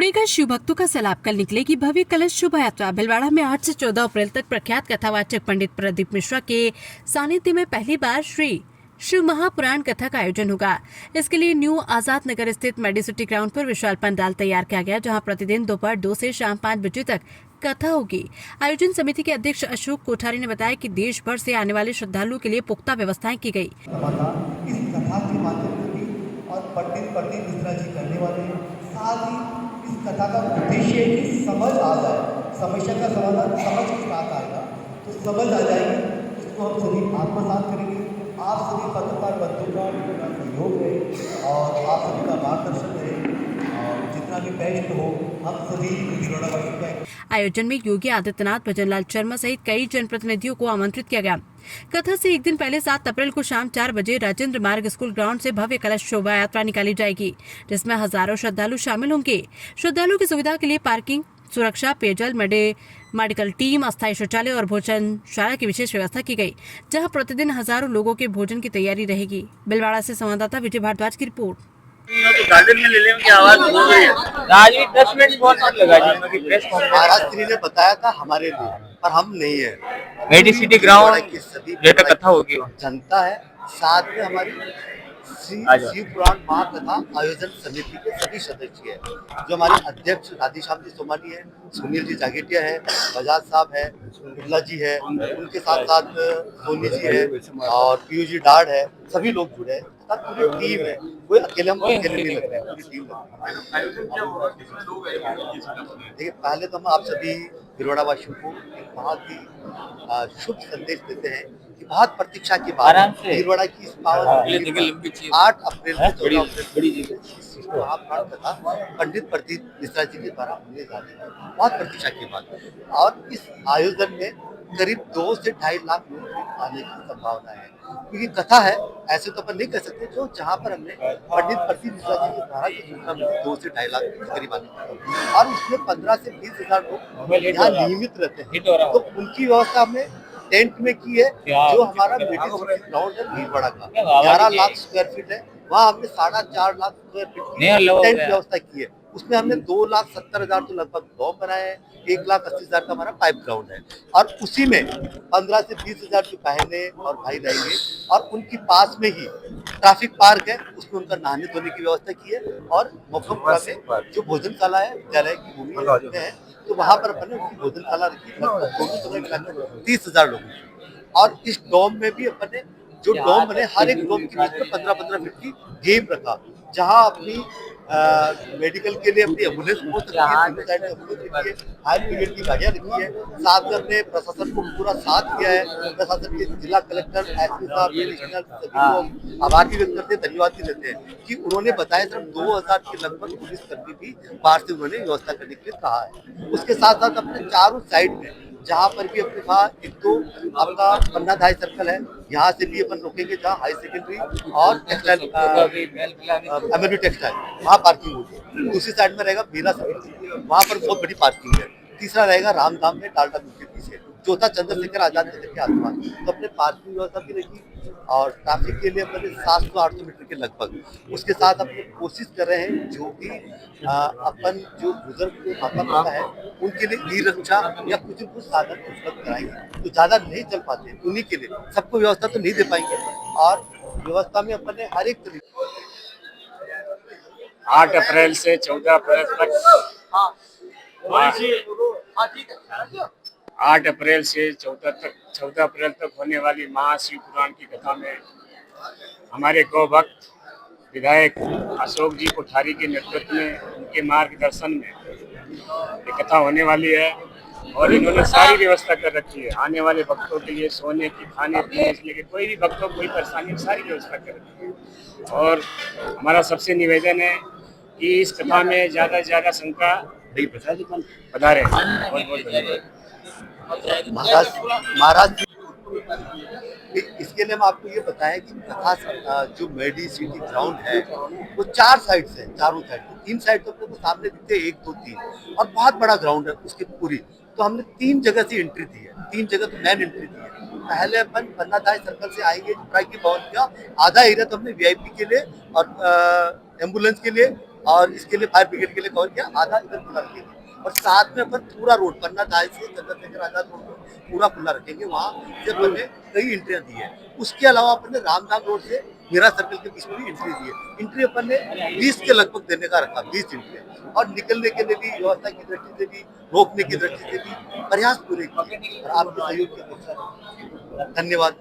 भूमिका शिव भक्तों का सैलाब। कल निकलेगी भव्य कलश शोभा यात्रा। भीलवाड़ा में 8 से 14 अप्रैल तक प्रख्यात कथावाचक पंडित प्रदीप मिश्रा के सानिध्य में पहली बार श्री शिव महापुराण कथा का आयोजन होगा। इसके लिए न्यू आजाद नगर स्थित मेडिसिटी ग्राउंड पर विशाल पंडाल तैयार किया गया, जहां प्रतिदिन दोपहर 2 से शाम 5 बजे तक कथा होगी। आयोजन समिति के अध्यक्ष अशोक कोठारी ने बताया कि देश भर से आने वाले श्रद्धालुओं के लिए पुख्ता व्यवस्थाएं की गई। इस कथा के माध्यम से भी और पंडित प्रदीप मिश्रा जी करने वाले हैं। साथ ही इस कथा का उद्देश्य है कि समझ आ जाए, समस्या का समाधान समझ के साथ आएगा, तो समझ आ जाएगी। इसको हम सभी आत्मसात करेंगे। आप सभी पत्रकार बंधुओं का सहयोग है और आप सभी का मार्गदर्शन है और जितना भी बेस्ट हो हम सभी भीलवाड़ा वासियों का। आयोजन में योगी आदित्यनाथ, भजनलाल शर्मा सहित कई जनप्रतिनिधियों को आमंत्रित किया गया। कथा से एक दिन पहले 7 अप्रैल को शाम 4 बजे राजेंद्र मार्ग स्कूल ग्राउंड से भव्य कलश शोभा यात्रा निकाली जाएगी, जिसमें हजारों श्रद्धालु शामिल होंगे। श्रद्धालुओं की सुविधा के लिए पार्किंग, सुरक्षा, पेयजल, मेडिकल टीम, अस्थायी शौचालय और भोजनशाला की विशेष व्यवस्था की गई, जहां प्रतिदिन हजारों लोगों के भोजन की तैयारी रहेगी। भीलवाड़ा से संवाददाता विजय भारद्वाज की रिपोर्ट। तो गार्डन में ले लेने की आवाज हो रही है। राजवी 10 मिनट बहुत लगा जी, प्रेस महाराज श्री ने बताया था हमारे लिए, पर हम नहीं है। मेडिसिटी ग्राउंड की सभी कथा होगी, जनता है, साथ में हमारी शिव पुराण महाकथा आयोजन समिति के सभी सदस्य हैं, जो हमारे अध्यक्ष राधेश्याम जी सोमानी है, सुनील जी जागेटिया है, बजाज साहब है, बिरला जी है, उनके साथ साथ सोनी जी है और पीयूष जी डाढ़ है। सभी लोग जुड़े हैं, पूरी टीम है। कोई अकेले हम अकेले नहीं लग रहे हैं, पूरी टीम देखिए, पहले तो हम आप सभी भीलवाड़ा वासियों को एक बहुत ही शुभ संदेश देते हैं कि बहुत प्रतीक्षा के बाद भीलवाड़ा की इस पावन 8 अप्रैल से 14 अप्रैल महापुराण कथा पंडित प्रदीप मिश्रा जी के द्वारा होने जा रही है, बहुत प्रतीक्षा के बाद। और इस आयोजन में करीब 2 से 2.5 लाख लोग आने की संभावना है, क्योंकि कथा है, ऐसे तो अपन नहीं कर सकते। जो जहाँ पर हमने पंडित प्रदीप मिश्रा जी के द्वारा की सूचना मिली 2 से 2.5 लाख के करीब आने, और उसमें 15 से 20 हजार लोग यहाँ नियमित रहते हैं, तो उनकी व्यवस्था हमने टेंट में की है। जो हमारा मेडिसिटी ग्राउंड है भीलवाड़ा का 11 लाख स्क्वायर फीट है, वहाँ हमने 4.5 लाख स्क्वायर फीट की टेंट व्यवस्था की है। उसमें हमने 2,70,000 तो लगभग डॉम बनाए हैं, 1,80,000 का हमारा पाइप ग्राउंड है, और उसी में 15 से 20 हजार की बहनें और भाई रहेंगे। और उनके पास में ही ट्रैफिक पार्क है, उसमें उनका नहाने धोने की व्यवस्था की है, और मोफमपुरा में जो भोजनशाला है, विद्यालय की भूमि है, तो वहाँ पर अपन ने उनकी भोजनशाला रखी, लगभग दोनों समय मिलाकर 30,000 लोगों की। और इस डोम में भी अपन ने जो डोम बने, हर एक डोम के बीच में 15-15 फीट की गेम रखा, जहाँ अपनी मेडिकल के लिए अपनी एम्बुलेंस हो सकती है, एम्बुलेंस रखी है, फायर ब्रिगेड की गाड़ियाँ रखी है। साथ में अपने प्रशासन को पूरा साथ दिया है। प्रशासन के जिला कलेक्टर, एसपी साहब, एडिशनल सभी को आभार भी व्यक्त करते हैं, धन्यवाद भी देते हैं कि उन्होंने बताया सिर्फ 2000 के लगभग पुलिस कर्मी भी बाहर से उन्होंने व्यवस्था करने के लिए कहा है। उसके साथ साथ अपने चारों साइड में जहाँ पर भी अपने कहा, एक तो आपका पन्ना धाई सर्कल है, यहाँ से भी अपन रुकेंगे जहाँ हाई सेकेंडरी और टेक्सटाइल एमएनबी टेक्सटाइल, वहाँ पार्किंग होगी। दूसरी साइड में रहेगा बीरा सर्कल, वहाँ पर बहुत बड़ी पार्किंग है। तीसरा रहेगा रामधाम में डाल्टा के पीछे। चौथा चंद्रशेखर आजाद नगर के आसपास, तो अपने पार्किंग व्यवस्था भी रहेगी। और ट्रैफिक के लिए अपने 700-800 मीटर के लगभग। उसके साथ अपने कोशिश कर रहे हैं जो भी अपन जो बुजुर्ग माता पिता है उनके लिए ई रक्षा या कुछ साधन उपलब्ध कराएंगे, तो ज़्यादा नहीं चल पाते उन्हीं के लिए, सबको व्यवस्था तो नहीं दे पाएंगे। और व्यवस्था में अपन ने हर एक तरीके 8 अप्रैल से 14 अप्रैल तक 8 अप्रैल से 14 अप्रैल तक होने वाली महाशिव पुराण की कथा में हमारे गौ भक्त विधायक अशोक जी कोठारी के नेतृत्व में, उनके मार्गदर्शन में ये कथा होने वाली है। और इन्होंने सारी व्यवस्था कर रखी है आने वाले भक्तों के लिए, सोने की, खाने पीने के लिए, कोई भी भक्तों को कोई परेशानी, सारी व्यवस्था कर रखी है। और हमारा सबसे निवेदन है कि इस कथा में ज़्यादा से ज़्यादा संख्या पधारे। बहुत धन्यवाद। महाराज इसके लिए हम आपको ये बताएं कि कथा जो मेडिसिटी ग्राउंड है वो 4 साइड से, चारों साइड, 3 साइड तो अपने को सामने दिखते हैं, 1 2 3, और बहुत बड़ा ग्राउंड है उसकी पूरी। तो हमने 3 जगह से एंट्री दी है, 3 जगह तो मैन एंट्री दी है। पहले अपन पन्नाधाई सर्कल से आएंगे, की भवन का आधा एरिया तो हमने वीआईपी के लिए और एम्बुलेंस के लिए और इसके लिए फायर ब्रिगेड के लिए कवर किया, आधा इधर खुला रखेंगे और साथ में अपन पूरा रोड पन्ना दाई से चंद्रशेखर आजाद रोड को पूरा खुला रखेंगे। वहाँ से अपन ने कई एंट्रियाँ दी है। उसके अलावा अपन ने रामधाम रोड से मीरा सर्कल के बीच में भी एंट्री दी है। एंट्री अपन ने 20 के लगभग देने का रखा, 20 एंट्री, और निकलने के लिए भी व्यवस्था की दृष्टि से भी, रोकने की दृष्टि से भी प्रयास पूरे किए और आपके सहयोग के लिए धन्यवाद।